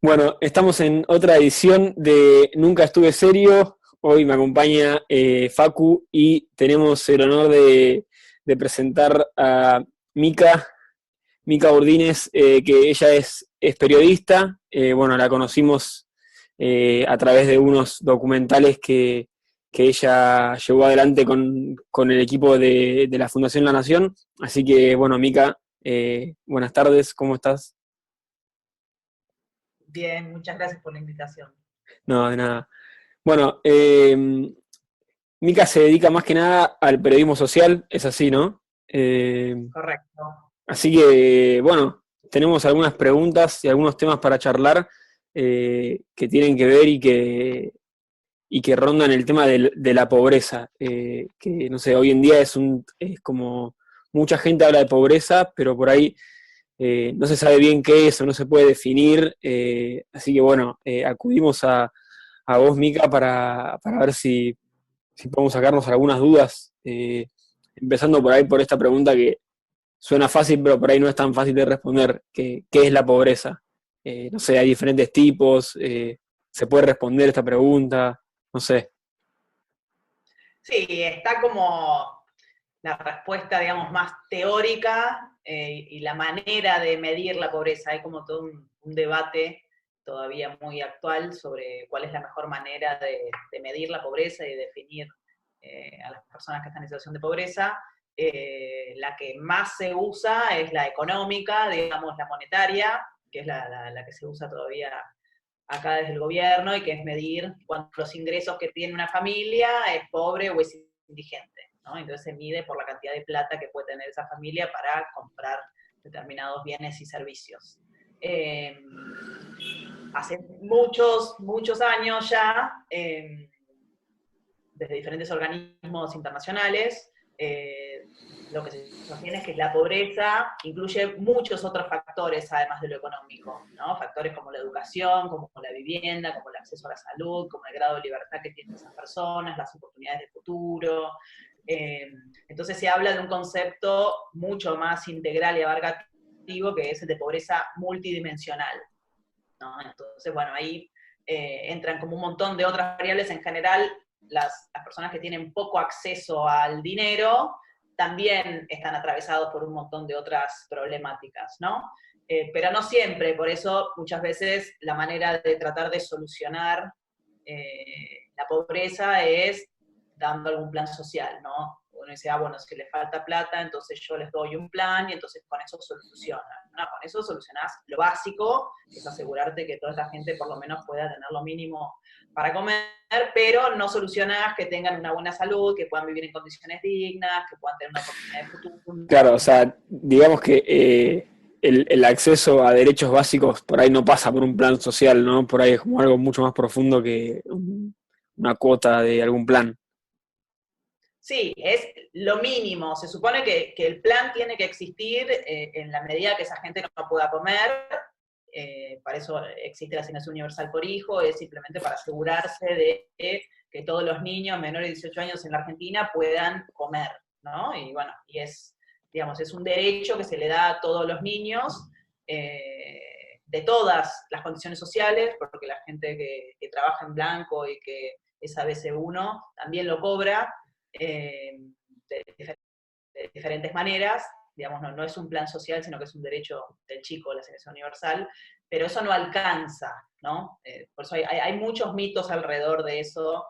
Bueno, estamos en otra edición de Nunca Estuve Serio. Hoy me acompaña Facu y tenemos el honor de presentar a Mica, Mica Urdines, que ella es periodista. Bueno, la conocimos a través de unos documentales que ella llevó adelante con el equipo de la Fundación La Nación. Así que, bueno, Mica, buenas tardes, ¿cómo estás? Bien, muchas gracias por la invitación. No, de nada. Bueno, Mica se dedica más que nada al periodismo social, es así, ¿no? Eh, Correcto. Así que, bueno, tenemos algunas preguntas y algunos temas para charlar que tienen que ver y que rondan el tema de la pobreza. Que, no sé, hoy en día es como mucha gente habla de pobreza, pero por ahí no se sabe bien qué es o no se puede definir. Así que, bueno, acudimos a vos, Mica, para ver si podemos sacarnos algunas dudas, empezando por ahí por esta pregunta que suena fácil, pero por ahí no es tan fácil de responder, ¿qué es la pobreza? No sé, hay diferentes tipos, se puede responder esta pregunta, no sé. Sí, está como la respuesta, digamos, más teórica y la manera de medir la pobreza. Hay como todo un debate todavía muy actual sobre cuál es la mejor manera de medir la pobreza y definir a las personas que están en situación de pobreza. La que más se usa es la económica, digamos, la monetaria, que es la que se usa todavía acá desde el gobierno y que es medir los ingresos que tiene una familia, es pobre o es indigente, ¿no? Entonces se mide por la cantidad de plata que puede tener esa familia para comprar determinados bienes y servicios. Eh, Hace muchos años ya, desde diferentes organismos internacionales, lo que se sostiene es que la pobreza incluye muchos otros factores además de lo económico, ¿no? Factores como la educación, como la vivienda, como el acceso a la salud, como el grado de libertad que tienen esas personas, las oportunidades de futuro. Eh, entonces se habla de un concepto mucho más integral y abarcativo que es el de pobreza multidimensional, ¿no? Entonces, bueno, ahí entran como un montón de otras variables. En general, las personas que tienen poco acceso al dinero también están atravesados por un montón de otras problemáticas, ¿no? Pero no siempre, por eso muchas veces la manera de tratar de solucionar la pobreza es dando algún plan social, ¿no? Uno dice, bueno, si les falta plata, entonces yo les doy un plan y entonces con eso solucionan. No, con eso solucionás lo básico, que es asegurarte que toda esta gente por lo menos pueda tener lo mínimo para comer, pero no solucionás que tengan una buena salud, que puedan vivir en condiciones dignas, que puedan tener una oportunidad de futuro, un Claro, o trabajo. sea, digamos que el acceso a derechos básicos por ahí no pasa por un plan social, ¿no? Por ahí es como algo mucho más profundo que una cuota de algún plan. Sí, es lo mínimo. Se supone que el plan tiene que existir en la medida que esa gente no pueda comer. Para eso existe la asignación universal por hijo, es simplemente para asegurarse de que todos los niños menores de 18 años en la Argentina puedan comer, ¿no? Y bueno, y es, digamos, es un derecho que se le da a todos los niños de todas las condiciones sociales, porque la gente que trabaja en blanco y que es ABC1 también lo cobra, de diferentes maneras, digamos, no es un plan social, sino que es un derecho del chico, la selección universal, pero eso no alcanza, ¿no? Por eso hay muchos mitos alrededor de eso.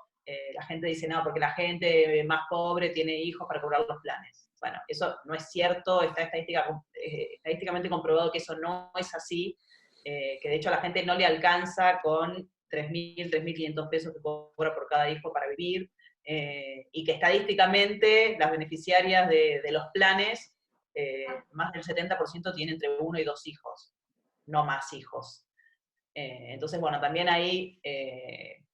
La gente dice, no, porque la gente más pobre tiene hijos para cobrar los planes. Bueno, eso no es cierto, está estadísticamente comprobado que eso no es así, que de hecho a la gente no le alcanza con 3.000, 3.500 pesos que cobra por cada hijo para vivir, y que estadísticamente las beneficiarias de los planes, más del 70% tienen entre uno y dos hijos, no más hijos. Entonces, bueno, también hay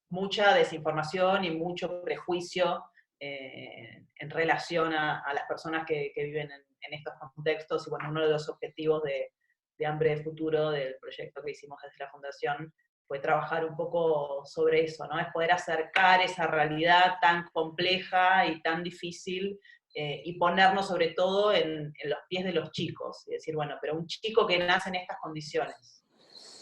mucha desinformación y mucho prejuicio en relación a las personas que viven en estos contextos. Y bueno, uno de los objetivos de Hambre de Futuro, del proyecto que hicimos desde la Fundación, fue trabajar un poco sobre eso, ¿no? Es poder acercar esa realidad tan compleja y tan difícil y ponernos sobre todo en los pies de los chicos. Y decir, bueno, pero un chico que nace en estas condiciones,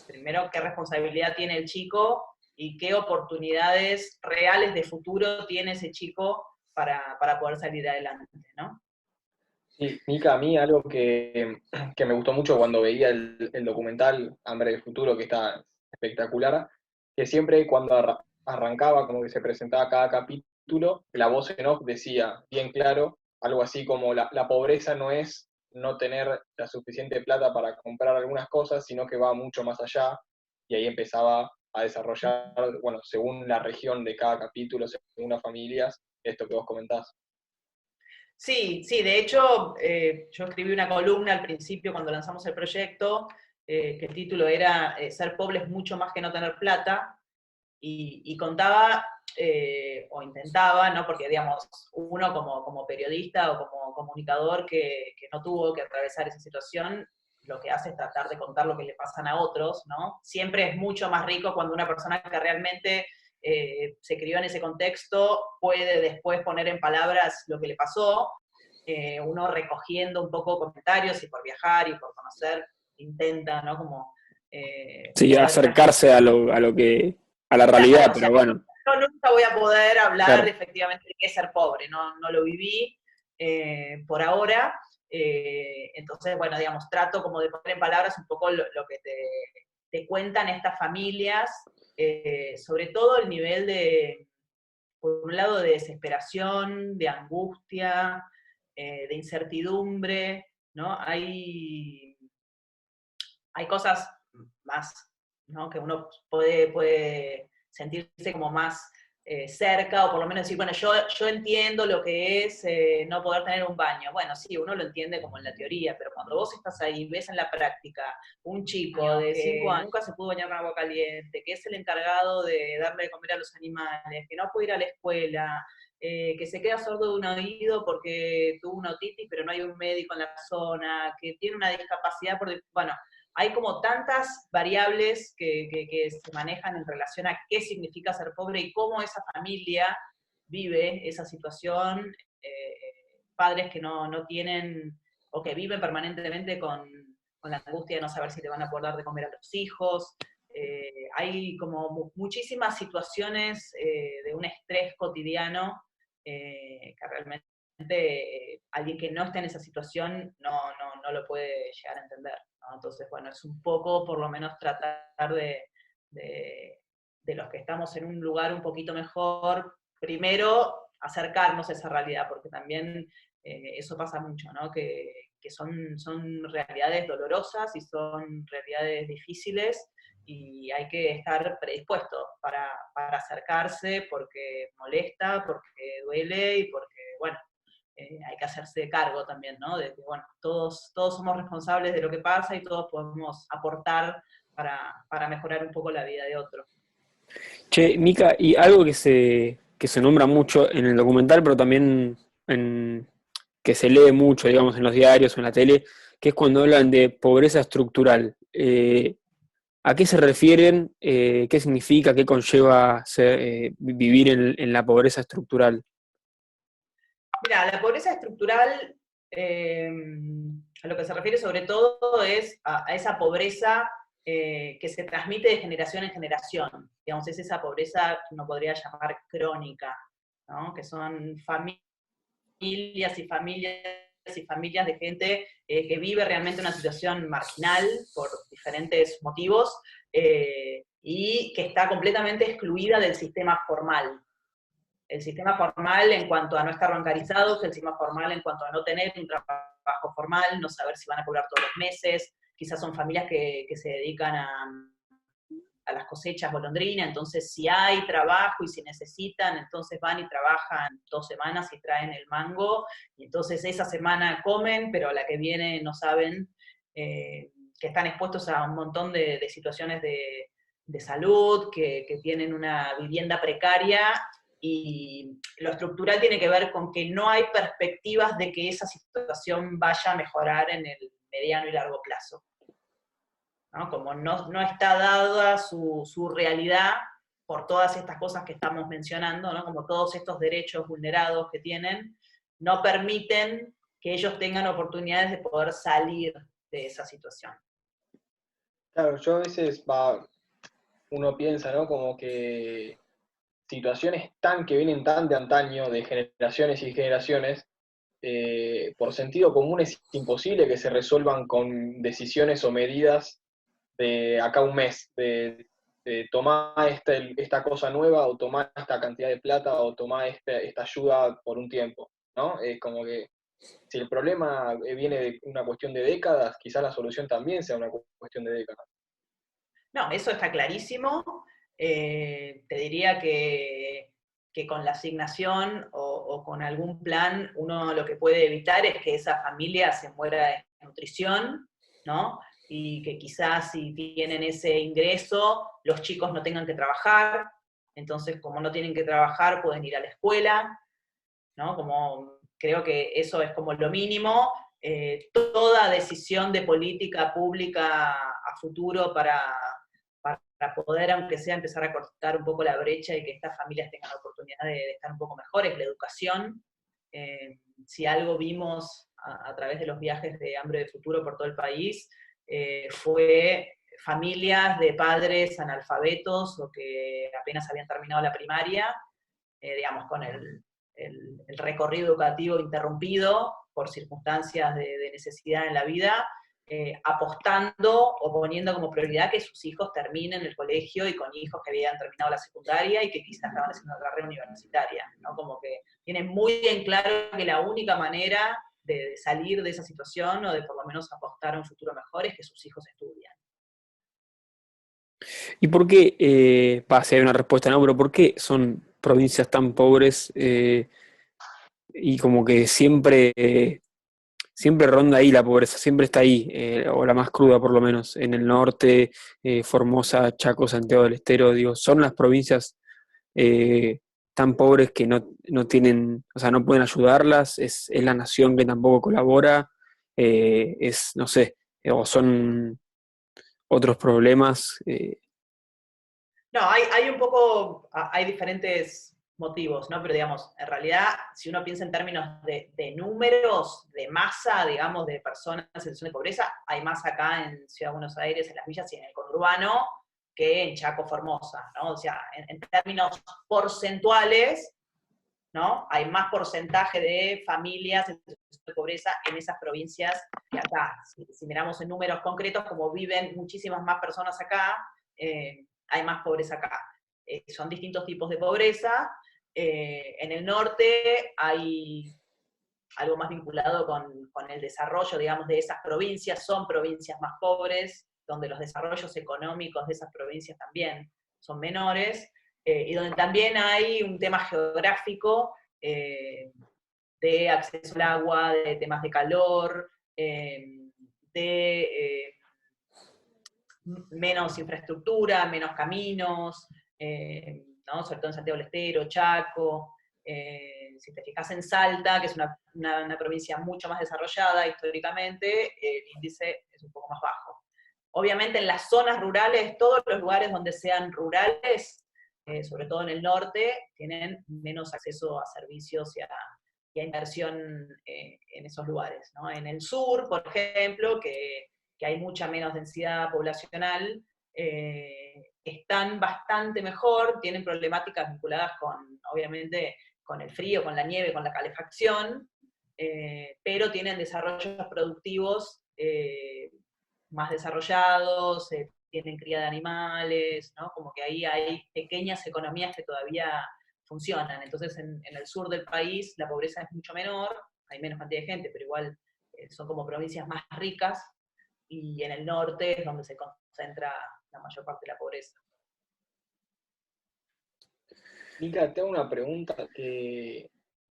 primero qué responsabilidad tiene el chico y qué oportunidades reales de futuro tiene ese chico para poder salir adelante, ¿no? Sí, Mica, a mí algo que me gustó mucho cuando veía el documental Hambre del Futuro, que está espectacular, que siempre cuando arrancaba, como que se presentaba cada capítulo, la voz en off decía bien claro, algo así como la pobreza no es no tener la suficiente plata para comprar algunas cosas, sino que va mucho más allá, y ahí empezaba a desarrollar, bueno, según la región de cada capítulo, según las familias, esto que vos comentás. Sí, sí, de hecho, yo escribí una columna al principio cuando lanzamos el proyecto, que el título era Ser pobre es mucho más que no tener plata, y contaba, o intentaba, ¿no? Porque, digamos, uno como periodista o como comunicador que no tuvo que atravesar esa situación, lo que hace es tratar de contar lo que le pasan a otros, ¿no? Siempre es mucho más rico cuando una persona que realmente se crió en ese contexto puede después poner en palabras lo que le pasó, uno recogiendo un poco comentarios y por viajar y por conocer, intenta, ¿no? Como Sí, poder acercarse a la realidad, claro, o sea, pero bueno, yo nunca voy a poder hablar claro. efectivamente de qué es ser pobre, no lo viví por ahora. Entonces, bueno, digamos, trato como de poner en palabras un poco lo que te cuentan estas familias, sobre todo el nivel de, por un lado, de desesperación, de angustia, de incertidumbre, ¿no? Hay cosas más, ¿no? Que uno puede sentirse como más cerca, o por lo menos decir, bueno, yo entiendo lo que es no poder tener un baño. Bueno, sí, uno lo entiende como en la teoría, pero cuando vos estás ahí, ves en la práctica un chico de 5 años, nunca se pudo bañar con agua caliente, que es el encargado de darle de comer a los animales, que no puede ir a la escuela, que se queda sordo de un oído porque tuvo una otitis, pero no hay un médico en la zona, que tiene una discapacidad bueno, hay como tantas variables que se manejan en relación a qué significa ser pobre y cómo esa familia vive esa situación, padres que no tienen o que viven permanentemente con la angustia de no saber si te van a poder dar de comer a los hijos. Hay como muchísimas situaciones de un estrés cotidiano que realmente alguien que no está en esa situación no lo puede llegar a entender, ¿no? Entonces, bueno, es un poco, por lo menos, tratar de los que estamos en un lugar un poquito mejor, primero acercarnos a esa realidad, porque también eso pasa mucho, ¿no? Que son realidades dolorosas y son realidades difíciles, y hay que estar predispuesto para acercarse porque molesta, porque duele y porque, bueno, hay que hacerse cargo también, ¿no? De que, bueno, todos somos responsables de lo que pasa y todos podemos aportar para mejorar un poco la vida de otro. Che, Mica, y algo que se nombra mucho en el documental, pero también que se lee mucho, digamos, en los diarios o en la tele, que es cuando hablan de pobreza estructural. ¿A qué se refieren? ¿Qué significa? ¿Qué conlleva vivir en la pobreza estructural? Mira, la pobreza estructural, a lo que se refiere sobre todo es a esa pobreza que se transmite de generación en generación. Digamos, es esa pobreza que uno podría llamar crónica, ¿no? Que son familias y familias y familias de gente que vive realmente una situación marginal por diferentes motivos, y que está completamente excluida del sistema formal. El sistema formal en cuanto a no estar bancarizados, el sistema formal en cuanto a no tener un trabajo formal, no saber si van a cobrar todos los meses, quizás son familias que se dedican a las cosechas golondrina, entonces si hay trabajo y si necesitan, entonces van y trabajan 2 semanas y traen el mango, y entonces esa semana comen, pero la que viene no saben, que están expuestos a un montón de situaciones de salud, que tienen una vivienda precaria, y lo estructural tiene que ver con que no hay perspectivas de que esa situación vaya a mejorar en el mediano y largo plazo, ¿no? Como no está dada su realidad por todas estas cosas que estamos mencionando, ¿no? Como todos estos derechos vulnerados que tienen, no permiten que ellos tengan oportunidades de poder salir de esa situación. Claro, yo a veces uno piensa, ¿no? Como que situaciones que vienen tan de antaño, de generaciones y generaciones, por sentido común es imposible que se resuelvan con decisiones o medidas de acá un mes, de tomar esta cosa nueva, o tomar esta cantidad de plata, o tomar esta ayuda por un tiempo, ¿no? Es como que si el problema viene de una cuestión de décadas, quizás la solución también sea una cuestión de décadas. No, eso está clarísimo. Te diría que con la asignación o con algún plan, uno lo que puede evitar es que esa familia se muera de nutrición, ¿no? Y que quizás si tienen ese ingreso, los chicos no tengan que trabajar, entonces como no tienen que trabajar, pueden ir a la escuela, ¿no? Como, creo que eso es como lo mínimo. Toda decisión de política pública a futuro para poder, aunque sea, empezar a cortar un poco la brecha y que estas familias tengan la oportunidad de estar un poco mejores, la educación. Si algo vimos a través de los viajes de Hambre de Futuro por todo el país, fue familias de padres analfabetos o que apenas habían terminado la primaria, digamos, con el recorrido educativo interrumpido por circunstancias de necesidad en la vida, apostando o poniendo como prioridad que sus hijos terminen el colegio, y con hijos que habían terminado la secundaria y que quizás estaban haciendo una carrera universitaria, ¿no? Como que tienen muy en claro que la única manera de salir de esa situación, o de por lo menos apostar a un futuro mejor, es que sus hijos estudien. ¿Y por qué, si hay una respuesta, no, pero por qué son provincias tan pobres y como que siempre ronda ahí la pobreza, siempre está ahí, o la más cruda por lo menos, en el norte, Formosa, Chaco, Santiago del Estero, digo, son las provincias eh, tan pobres que no tienen, o sea, no pueden ayudarlas, es la nación que tampoco colabora, no sé, o son otros problemas. No, hay un poco, hay diferentes motivos, ¿no? Pero digamos, en realidad, si uno piensa en términos de números, de masa, digamos, de personas en situación de pobreza, hay más acá en Ciudad de Buenos Aires, en las villas y en el conurbano, que en Chaco, Formosa, ¿no? O sea, en términos porcentuales, ¿no? Hay más porcentaje de familias en situación de pobreza en esas provincias que acá. Si miramos en números concretos, como viven muchísimas más personas acá, hay más pobreza acá. Son distintos tipos de pobreza. En el norte hay algo más vinculado con el desarrollo, digamos, de esas provincias. Son provincias más pobres, donde los desarrollos económicos de esas provincias también son menores, y donde también hay un tema geográfico, de acceso al agua, de temas de calor, de menos infraestructura, menos caminos, ¿no? Sobre todo en Santiago del Estero, Chaco. Si te fijas en Salta, que es una provincia mucho más desarrollada históricamente, el índice es un poco más bajo. Obviamente en las zonas rurales, todos los lugares donde sean rurales, sobre todo en el norte, tienen menos acceso a servicios y a inversión en esos lugares, ¿no? En el sur, por ejemplo, que hay mucha menos densidad poblacional, están bastante mejor, tienen problemáticas vinculadas con, obviamente, con el frío, con la nieve, con la calefacción, pero tienen desarrollos productivos más desarrollados, tienen cría de animales, ¿no? Como que ahí hay pequeñas economías que todavía funcionan. Entonces, en el sur del país la pobreza es mucho menor, hay menos cantidad de gente, pero igual son como provincias más ricas, y en el norte es donde se concentra la mayor parte de la pobreza. Mica, te hago una pregunta que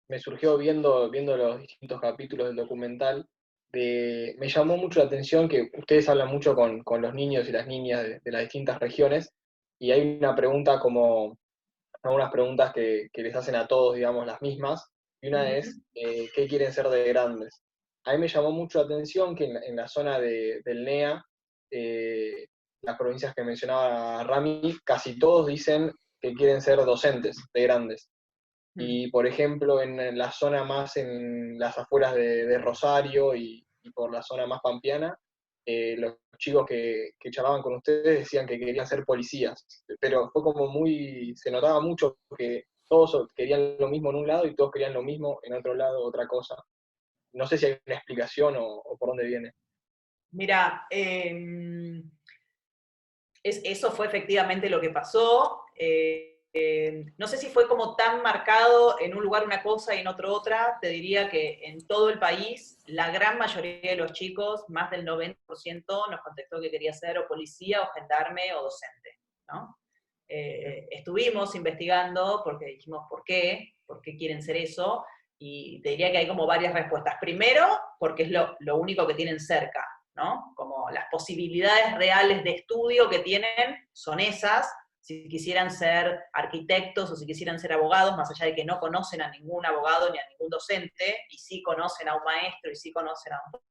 me surgió viendo los distintos capítulos del documental. Me llamó mucho la atención que ustedes hablan mucho con los niños y las niñas de las distintas regiones, y hay una pregunta como, algunas preguntas que les hacen a todos, digamos, las mismas, y una es, ¿qué quieren ser de grandes? A mí me llamó mucho la atención que en la zona del NEA, eh, las provincias que mencionaba Rami, casi todos dicen que quieren ser docentes de grandes. Y por ejemplo, en la zona más en las afueras de Rosario y por la zona más pampeana, los chicos que charlaban con ustedes decían que querían ser policías, pero fue como se notaba mucho que todos querían lo mismo en un lado y todos querían lo mismo en otro lado, otra cosa. No sé si hay una explicación o por dónde viene. Mira, eso fue efectivamente lo que pasó. No sé si fue como tan marcado en un lugar una cosa y en otro otra. Te diría que en todo el país, la gran mayoría de los chicos, más del 90%, nos contestó que quería ser o policía, o gendarme, o docente, ¿no? Estuvimos investigando porque dijimos por qué quieren ser eso, y te diría que hay como varias respuestas. Primero, porque es lo único que tienen cerca, ¿no? Como las posibilidades reales de estudio que tienen son esas. Si quisieran ser arquitectos o si quisieran ser abogados, más allá de que no conocen a ningún abogado ni a ningún docente, y sí conocen a un maestro y sí conocen a un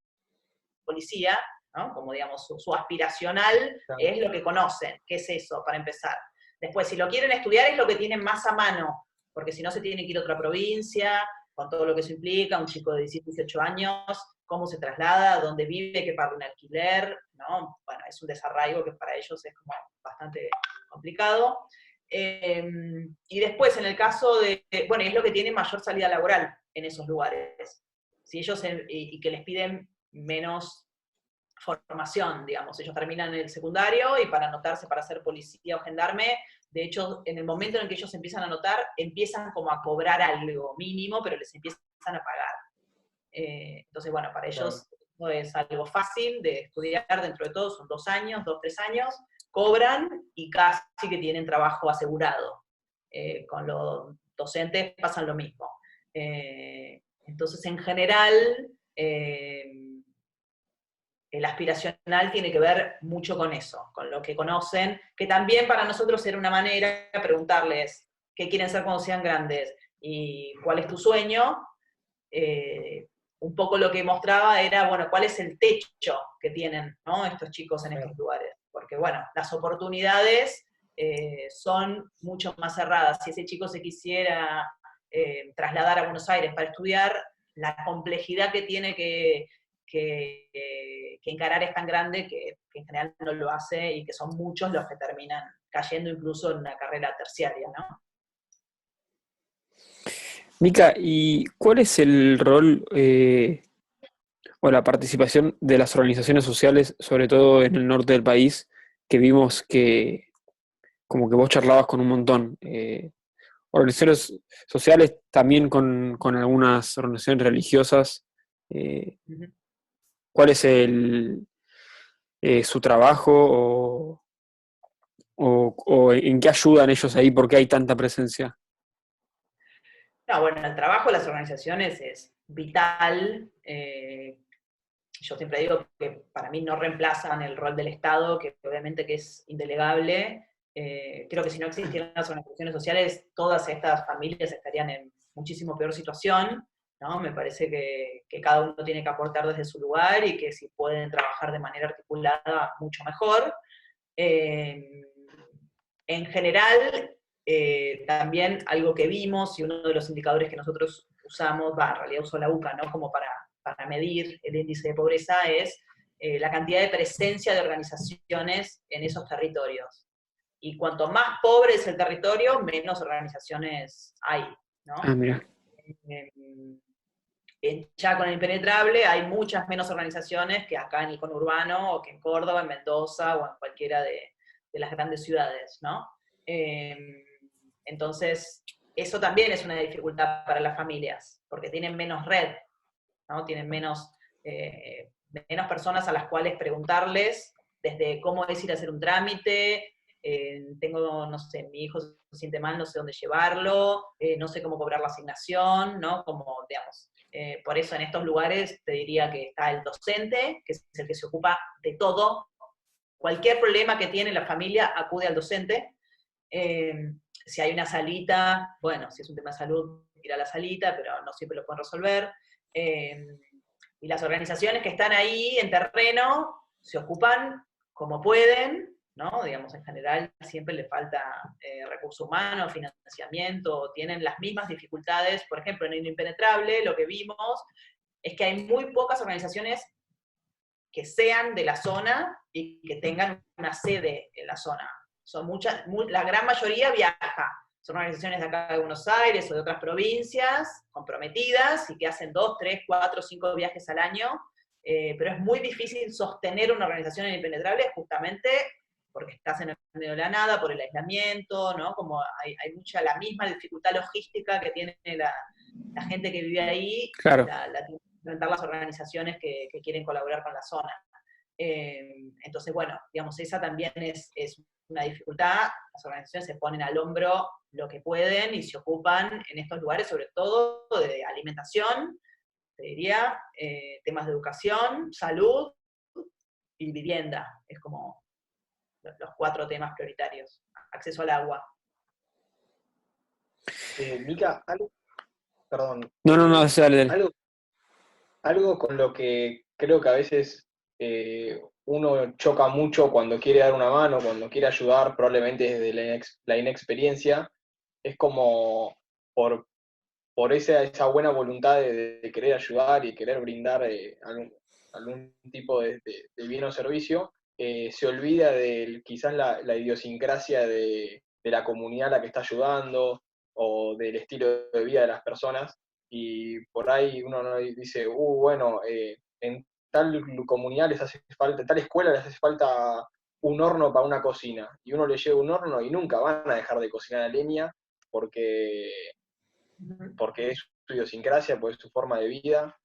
policía, ¿no? Como digamos, su aspiracional es lo que conocen, ¿qué es eso, para empezar? Después, si lo quieren estudiar, es lo que tienen más a mano, porque si no se tiene que ir a otra provincia, con todo lo que eso implica, un chico de 17, 18 años, cómo se traslada, dónde vive, qué paga un alquiler, ¿no? Bueno, es un desarraigo que para ellos es como bastante complicado. Y después, en el caso de, bueno, es lo que tiene mayor salida laboral en esos lugares. Si ellos, y que les piden menos formación, digamos, ellos terminan el secundario y para anotarse para ser policía o gendarme, de hecho, en el momento en el que ellos empiezan a anotar, empiezan como a cobrar algo mínimo, pero les empiezan a pagar. Entonces, bueno, para ellos no es algo fácil de estudiar dentro de todo, son 2 años, 2, 3 años, cobran y casi que tienen trabajo asegurado. Con los docentes pasan lo mismo. Entonces, en general, el aspiracional tiene que ver mucho con eso, con lo que conocen, que también para nosotros era una manera de preguntarles qué quieren ser cuando sean grandes y cuál es tu sueño. Un poco lo que mostraba era, bueno, cuál es el techo que tienen, ¿no?, estos chicos en estos lugares. Porque, bueno, las oportunidades son mucho más cerradas. Si ese chico se quisiera trasladar a Buenos Aires para estudiar, la complejidad que tiene que encarar es tan grande que en general no lo hace, y que son muchos los que terminan cayendo incluso en una carrera terciaria, ¿no? Mica, ¿y cuál es el rol o la participación de las organizaciones sociales, sobre todo en el norte del país, que vimos que como que vos charlabas con un montón? Organizaciones sociales también con algunas organizaciones religiosas. eh, Uh-huh. ¿Cuál es su trabajo o en qué ayudan ellos ahí? ¿Por qué hay tanta presencia? No, bueno, el trabajo de las organizaciones es vital. Yo siempre digo que para mí no reemplazan el rol del Estado, que obviamente que es indelegable. Creo que si no existieran las organizaciones sociales, todas estas familias estarían en muchísimo peor situación, ¿no? Me parece que cada uno tiene que aportar desde su lugar, y que si pueden trabajar de manera articulada, mucho mejor. En general, también algo que vimos, y uno de los indicadores que nosotros usamos, en realidad usó la UCA, ¿no?, como para medir el índice de pobreza, es la cantidad de presencia de organizaciones en esos territorios. Y cuanto más pobre es el territorio, menos organizaciones hay, ¿no? Ah, mira. Ya con el Impenetrable hay muchas menos organizaciones que acá en el conurbano, o que en Córdoba, en Mendoza, o en cualquiera de las grandes ciudades, ¿no? Entonces, eso también es una dificultad para las familias, porque tienen menos red, ¿no? Tienen menos personas a las cuales preguntarles, desde cómo es ir a hacer un trámite, tengo, no sé, mi hijo se siente mal, no sé dónde llevarlo, no sé cómo cobrar la asignación, ¿no? Como, digamos, por eso en estos lugares te diría que está el docente, que es el que se ocupa de todo. Cualquier problema que tiene la familia acude al docente. Si hay una salita, bueno, si es un tema de salud, ir a la salita, pero no siempre lo pueden resolver. Y las organizaciones que están ahí en terreno se ocupan como pueden, ¿no? Digamos, en general siempre le falta recurso humano, financiamiento, tienen las mismas dificultades. Por ejemplo, en el Impenetrable lo que vimos es que hay muy pocas organizaciones que sean de la zona y que tengan una sede en la zona. Son la gran mayoría viaja. Son organizaciones de acá de Buenos Aires o de otras provincias, comprometidas, y que hacen 2, 3, 4, 5 viajes al año, pero es muy difícil sostener una organización en Impenetrable justamente porque estás en el medio de la nada, por el aislamiento, ¿no? Como hay mucha, la misma dificultad logística que tiene la gente que vive ahí, Claro. la tienen que implementar las organizaciones que quieren colaborar con la zona. Entonces, bueno, digamos, esa también es una dificultad. Las organizaciones se ponen al hombro lo que pueden y se ocupan en estos lugares, sobre todo de alimentación, te diría, temas de educación, salud y vivienda. Es como los 4 temas prioritarios. Acceso al agua. Mica, perdón. No, dale. Algo con lo que creo que a veces uno choca mucho cuando quiere dar una mano, cuando quiere ayudar, probablemente desde la inexperiencia, es como por esa buena voluntad de querer ayudar y querer brindar algún tipo de bien o servicio, se olvida de quizás la idiosincrasia de la comunidad a la que está ayudando o del estilo de vida de las personas, y por ahí uno no dice, bueno, en tal comunidad les hace falta, en tal escuela les hace falta un horno para una cocina, y uno le lleva un horno y nunca van a dejar de cocinar a leña porque es su idiosincrasia, porque es su forma de vida,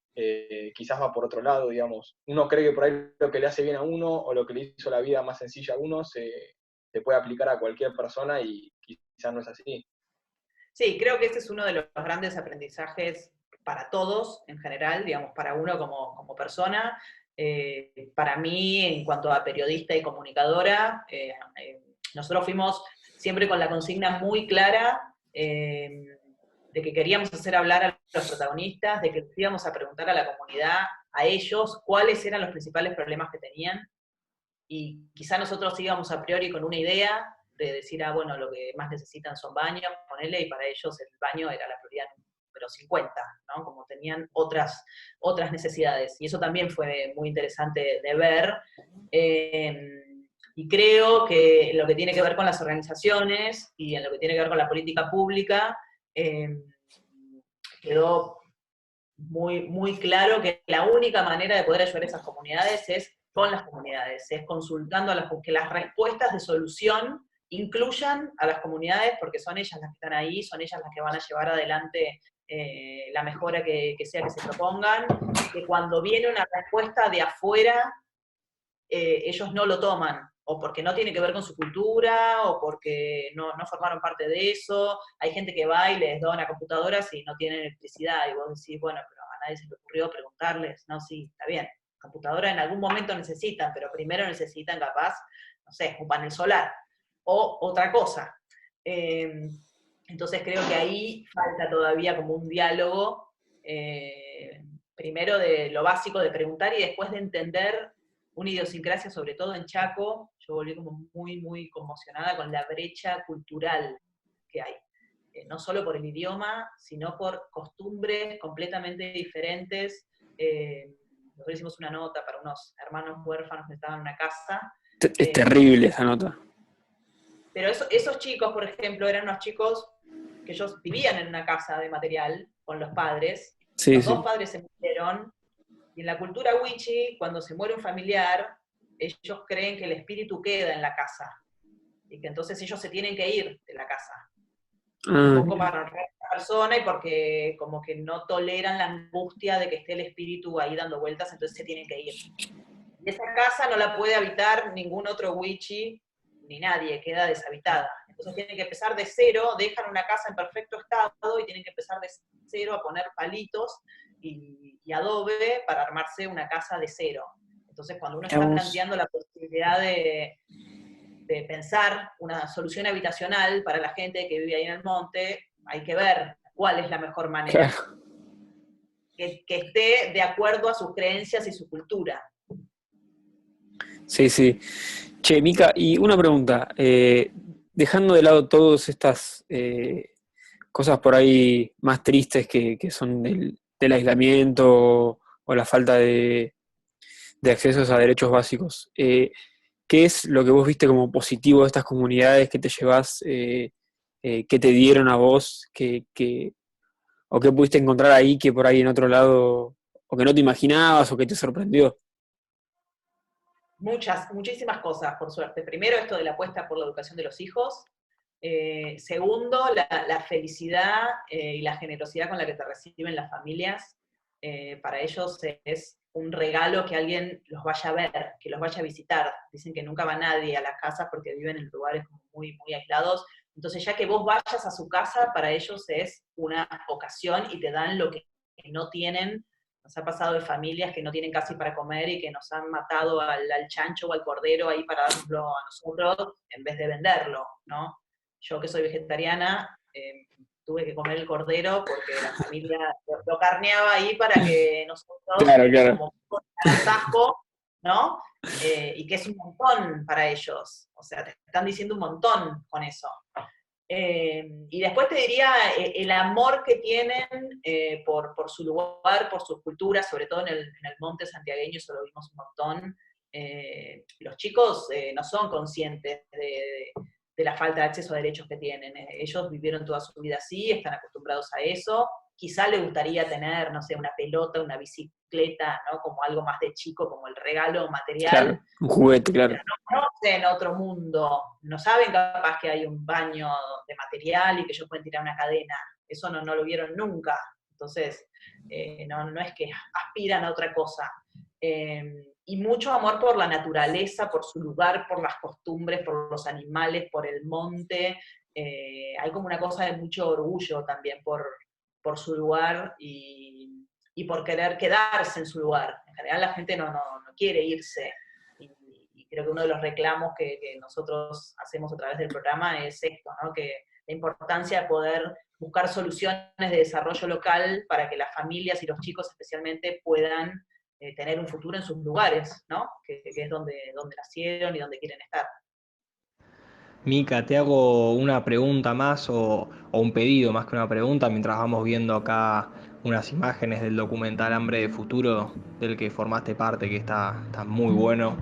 quizás va por otro lado, digamos. Uno cree que por ahí lo que le hace bien a uno, o lo que le hizo la vida más sencilla a uno, se puede aplicar a cualquier persona, y quizás no es así. Sí, creo que ese es uno de los grandes aprendizajes para todos en general, digamos, para uno como persona. Para mí, en cuanto a periodista y comunicadora, nosotros fuimos siempre con la consigna muy clara de que queríamos hacer hablar a los protagonistas, de que les íbamos a preguntar a la comunidad, a ellos, cuáles eran los principales problemas que tenían, y quizá nosotros íbamos a priori con una idea de decir, bueno, lo que más necesitan son baños, ponele, y para ellos el baño era la prioridad número 50, ¿no? Como tenían otras necesidades. Y eso también fue muy interesante de ver. Y creo que en lo que tiene que ver con las organizaciones y en lo que tiene que ver con la política pública, quedó muy, muy claro que la única manera de poder ayudar a esas comunidades es con las comunidades, es consultando que las respuestas de solución incluyan a las comunidades, porque son ellas las que están ahí, son ellas las que van a llevar adelante la mejora que sea que se propongan, que cuando viene una respuesta de afuera, ellos no lo toman, o porque no tiene que ver con su cultura, o porque no formaron parte de eso. Hay gente que va y les dona computadoras y no tienen electricidad, y vos decís, bueno, pero a nadie se le ocurrió preguntarles, no, sí, está bien, computadora en algún momento necesitan, pero primero necesitan capaz, no sé, un panel solar, o otra cosa. Entonces creo que ahí falta todavía como un diálogo, primero de lo básico de preguntar y después de entender una idiosincrasia, sobre todo en Chaco. Yo volví como muy, muy conmocionada con la brecha cultural que hay. No solo por el idioma, sino por costumbres completamente diferentes. Nosotros hicimos una nota para unos hermanos huérfanos que estaban en una casa. Es terrible esa nota. Pero esos chicos, por ejemplo, eran unos chicos que ellos vivían en una casa de material con los padres. Sí, los sí. dos padres se murieron. Y en la cultura wichi, cuando se muere un familiar, ellos creen que el espíritu queda en la casa. Y que entonces ellos se tienen que ir de la casa. Un poco para honrar a la persona y porque como que no toleran la angustia de que esté el espíritu ahí dando vueltas, entonces se tienen que ir. Y esa casa no la puede habitar ningún otro wichi, ni nadie, queda deshabitada. Entonces tienen que empezar de cero, dejan una casa en perfecto estado y tienen que empezar de cero a poner palitos y adobe para armarse una casa de cero. Entonces cuando uno está planteando la posibilidad de pensar una solución habitacional para la gente que vive ahí en el monte, hay que ver cuál es la mejor manera. Claro. Que esté de acuerdo a sus creencias y su cultura. Sí, sí. Che, Mica, y una pregunta. Dejando de lado todas estas cosas por ahí más tristes que son del aislamiento o la falta de de accesos a derechos básicos. ¿Qué es lo que vos viste como positivo de estas comunidades que te llevas, que te dieron a vos, o que pudiste encontrar ahí que por ahí en otro lado, o que no te imaginabas, o que te sorprendió? Muchísimas cosas, por suerte. Primero, esto de la apuesta por la educación de los hijos. Segundo, la felicidad y la generosidad con la que te reciben las familias. Para ellos es un regalo que alguien los vaya a ver, que los vaya a visitar. Dicen que nunca va nadie a las casas porque viven en lugares como muy, muy aislados. Entonces, ya que vos vayas a su casa, para ellos es una ocasión y te dan lo que no tienen. Nos ha pasado de familias que no tienen casi para comer y que nos han matado al chancho o al cordero ahí para darlo a nosotros en vez de venderlo, ¿no? Yo que soy vegetariana, tuve que comer el cordero porque la familia lo carneaba ahí para que nosotros, Claro. como tajo, ¿no? Y que es un montón para ellos. O sea, te están diciendo un montón con eso. Y después te diría el amor que tienen por su lugar, por sus culturas, sobre todo en el monte santiagueño, eso lo vimos un montón. Los chicos no son conscientes de la falta de acceso a derechos que tienen. Ellos vivieron toda su vida así, están acostumbrados a eso. Quizá les gustaría tener, no sé, una pelota, una bicicleta, ¿no? Como algo más de chico, como el regalo material. Claro, un juguete, claro. Pero no conocen otro mundo, no saben capaz que hay un baño de material y que ellos pueden tirar una cadena. Eso no lo vieron nunca. Entonces, no es que aspiran a otra cosa. Y mucho amor por la naturaleza, por su lugar, por las costumbres, por los animales, por el monte. Hay como una cosa de mucho orgullo también por su lugar y por querer quedarse en su lugar. En general la gente no quiere irse. Y creo que uno de los reclamos que nosotros hacemos a través del programa es esto, ¿no? Que la importancia de poder buscar soluciones de desarrollo local para que las familias y los chicos especialmente puedan tener un futuro en sus lugares, ¿no? Que es donde nacieron y donde quieren estar. Mica, te hago una pregunta más o un pedido más que una pregunta mientras vamos viendo acá unas imágenes del documental Hambre de Futuro del que formaste parte, que está muy bueno.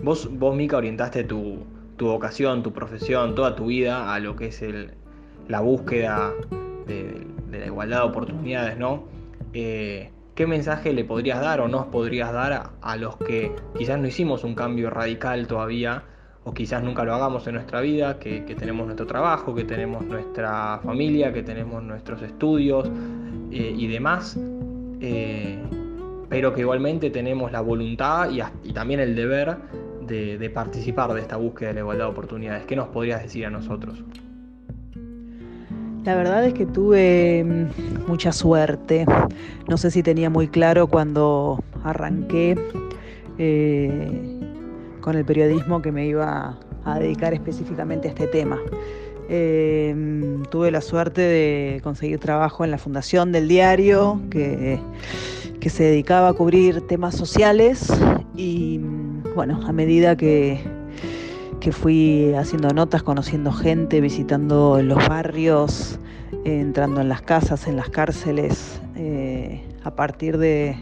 Vos, Mica, orientaste tu vocación, tu profesión, toda tu vida a lo que es la búsqueda de la igualdad de oportunidades, ¿no? ¿Qué mensaje le podrías dar o nos podrías dar a los que quizás no hicimos un cambio radical todavía, o quizás nunca lo hagamos en nuestra vida, que tenemos nuestro trabajo, que tenemos nuestra familia, que tenemos nuestros estudios y demás, pero que igualmente tenemos la voluntad y también el deber de participar de esta búsqueda de la igualdad de oportunidades? ¿Qué nos podrías decir a nosotros? La verdad es que tuve mucha suerte. No sé si tenía muy claro cuando arranqué con el periodismo que me iba a dedicar específicamente a este tema. Tuve la suerte de conseguir trabajo en la fundación del diario que se dedicaba a cubrir temas sociales y bueno, a medida que fui haciendo notas, conociendo gente, visitando los barrios, entrando en las casas, en las cárceles, a partir de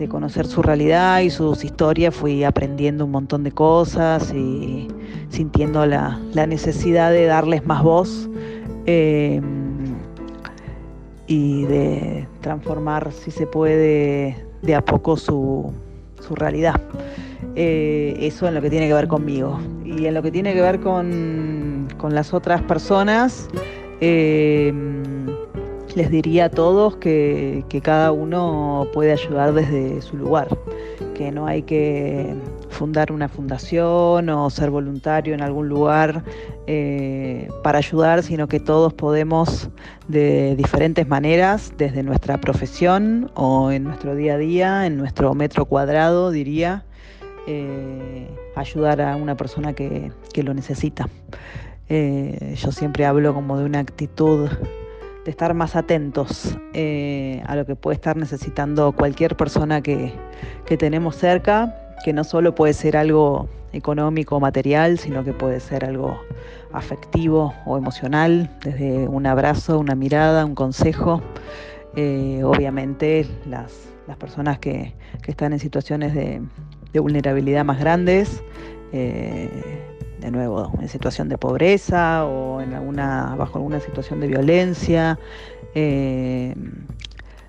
conocer su realidad y sus historias, fui aprendiendo un montón de cosas y sintiendo la necesidad de darles más voz y de transformar, si se puede, de a poco su realidad. Eso en lo que tiene que ver conmigo. Y en lo que tiene que ver con las otras personas, les diría a todos que cada uno puede ayudar desde su lugar, que no hay que fundar una fundación o ser voluntario en algún lugar para ayudar, sino que todos podemos de diferentes maneras, desde nuestra profesión o en nuestro día a día, en nuestro metro cuadrado, diría, ayudar a una persona que lo necesita. Yo siempre hablo como de una actitud de estar más atentos a lo que puede estar necesitando cualquier persona que tenemos cerca, que no solo puede ser algo económico o material, sino que puede ser algo afectivo o emocional, desde un abrazo, una mirada, un consejo. Obviamente las las personas que están en situaciones de vulnerabilidad más grandes, de nuevo, en situación de pobreza o bajo alguna situación de violencia,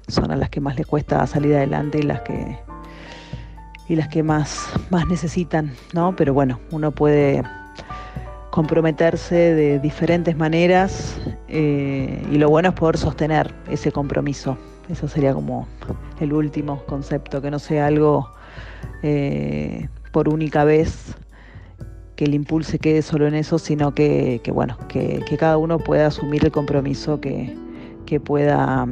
son a las que más les cuesta salir adelante y las que más necesitan, ¿no? Pero bueno, uno puede comprometerse de diferentes maneras, y lo bueno es poder sostener ese compromiso. Eso sería como el último concepto, que no sea algo por única vez, que el impulso quede solo en eso, sino que cada uno pueda asumir el compromiso que pueda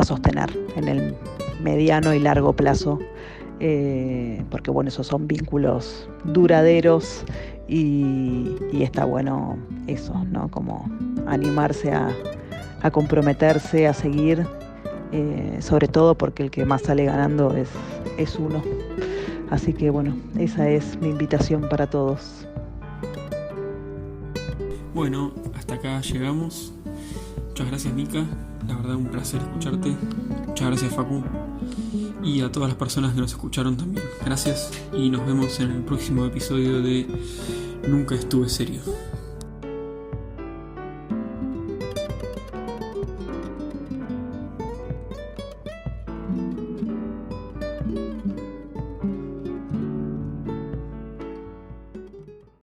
sostener en el mediano y largo plazo, porque bueno, esos son vínculos duraderos y está bueno eso, ¿no? Como animarse a comprometerse, a seguir, sobre todo porque el que más sale ganando es uno. Así que bueno, esa es mi invitación para todos. Bueno, hasta acá llegamos. Muchas gracias, Mica. La verdad, un placer escucharte. Muchas gracias, Facu. Y a todas las personas que nos escucharon también. Gracias y nos vemos en el próximo episodio de Nunca Estuve Serio.